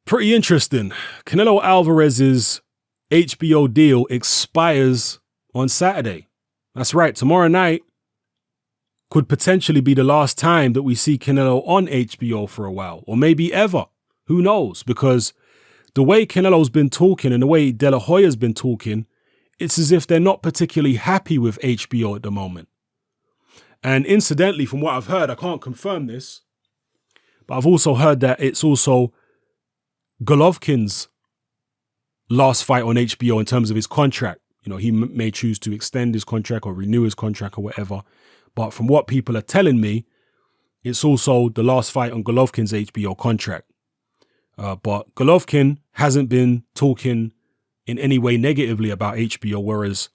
Pretty interesting. Canelo Alvarez's HBO deal expires on Saturday. That's right. Tomorrow night could potentially be the last time that we see Canelo on HBO for a while, or maybe ever. Who knows? Because the way Canelo's been talking and the way De La Hoya's been talking, it's as if they're not particularly happy with HBO at the moment. And incidentally, from what I've heard, I can't confirm this, but I've also heard that it's also Golovkin's last fight on HBO in terms of his contract. You know, he may choose to extend his contract or renew his contract or whatever. But from what people are telling me, it's also the last fight on Golovkin's HBO contract. But Golovkin hasn't been talking in any way negatively about HBO, whereas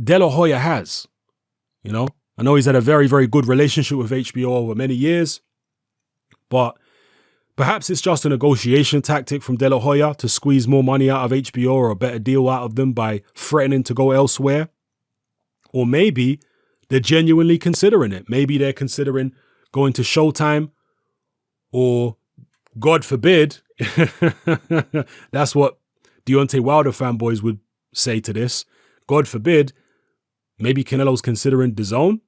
De La Hoya has. You know, I know he's had a very, very good relationship with HBO over many years, but perhaps it's just a negotiation tactic from De La Hoya to squeeze more money out of HBO or a better deal out of them by threatening to go elsewhere. Or maybe they're genuinely considering it. Maybe they're considering going to Showtime, or God forbid, that's what Deontay Wilder fanboys would say to this. God forbid, maybe Canelo's considering Dazn,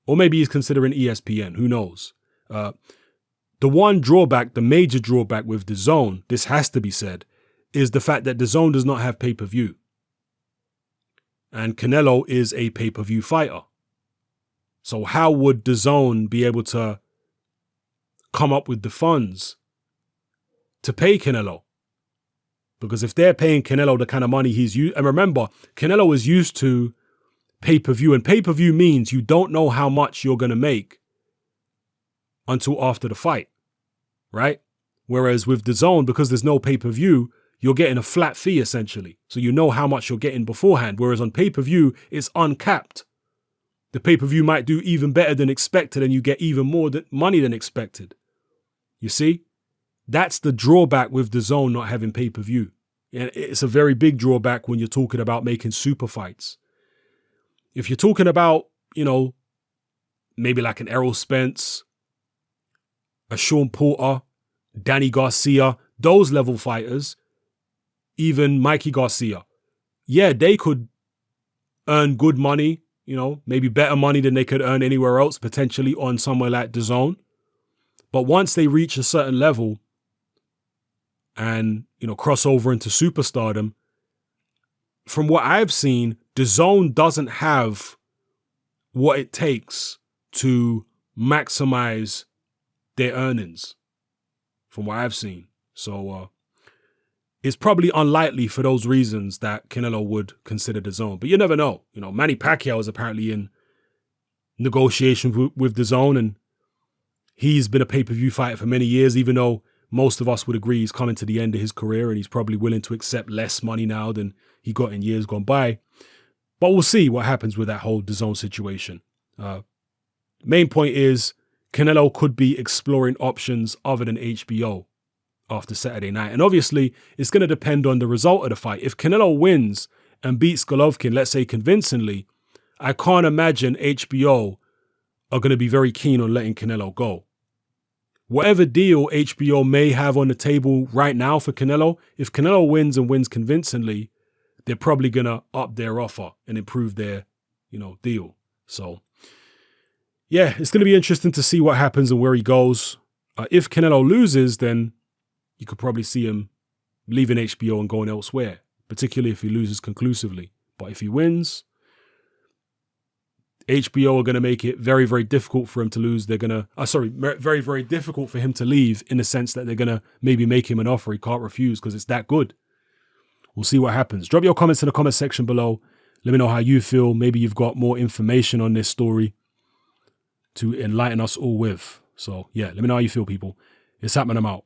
or maybe he's considering ESPN. Who knows? The one drawback, the major drawback with Dazn, this has to be said, is the fact that Dazn does not have pay-per-view. And Canelo is a pay-per-view fighter. So how would Dazn be able to come up with the funds to pay Canelo? Because if they're paying Canelo the kind of money he's used, and remember, Canelo is used to pay-per-view, and pay-per-view means you don't know how much you're going to make until after the fight, right? Whereas with Dazn, because there's no pay-per-view, you're getting a flat fee essentially. So you know how much you're getting beforehand. Whereas on pay-per-view, it's uncapped. The pay-per-view might do even better than expected and you get even more money than expected. You see? That's the drawback with Dazn not having pay-per-view. And it's a very big drawback when you're talking about making super fights. If you're talking about, you know, maybe like an Errol Spence, a Sean Porter, Danny Garcia, those level fighters, even Mikey Garcia, yeah, they could earn good money, you know, maybe better money than they could earn anywhere else, potentially on somewhere like Dazn. But once they reach a certain level and, you know, cross over into superstardom, from what I've seen, Dazn doesn't have what it takes to maximize their earnings, from what I've seen. So it's probably unlikely for those reasons that Canelo would consider Dazn. But you never know. You know, Manny Pacquiao is apparently in negotiation with Dazn, and he's been a pay-per-view fighter for many years, even though most of us would agree he's coming to the end of his career and he's probably willing to accept less money now than he got in years gone by. But we'll see what happens with that whole Dazn situation. Main point is Canelo could be exploring options other than HBO after Saturday night. And obviously, it's going to depend on the result of the fight. If Canelo wins and beats Golovkin, let's say convincingly, I can't imagine HBO are going to be very keen on letting Canelo go. Whatever deal HBO may have on the table right now for Canelo, if Canelo wins and wins convincingly, they're probably going to up their offer and improve their, you know, deal. So, yeah, it's going to be interesting to see what happens and where he goes. If Canelo loses, then you could probably see him leaving HBO and going elsewhere, particularly if he loses conclusively. But if he wins, HBO are going to make it very, very difficult for him to lose. They're going to, very, very difficult for him to leave, in the sense that they're going to maybe make him an offer he can't refuse because it's that good. We'll see what happens. Drop your comments in the comment section below. Let me know how you feel. Maybe you've got more information on this story to enlighten us all with. So yeah, let me know how you feel, people. It's happening. I'm out.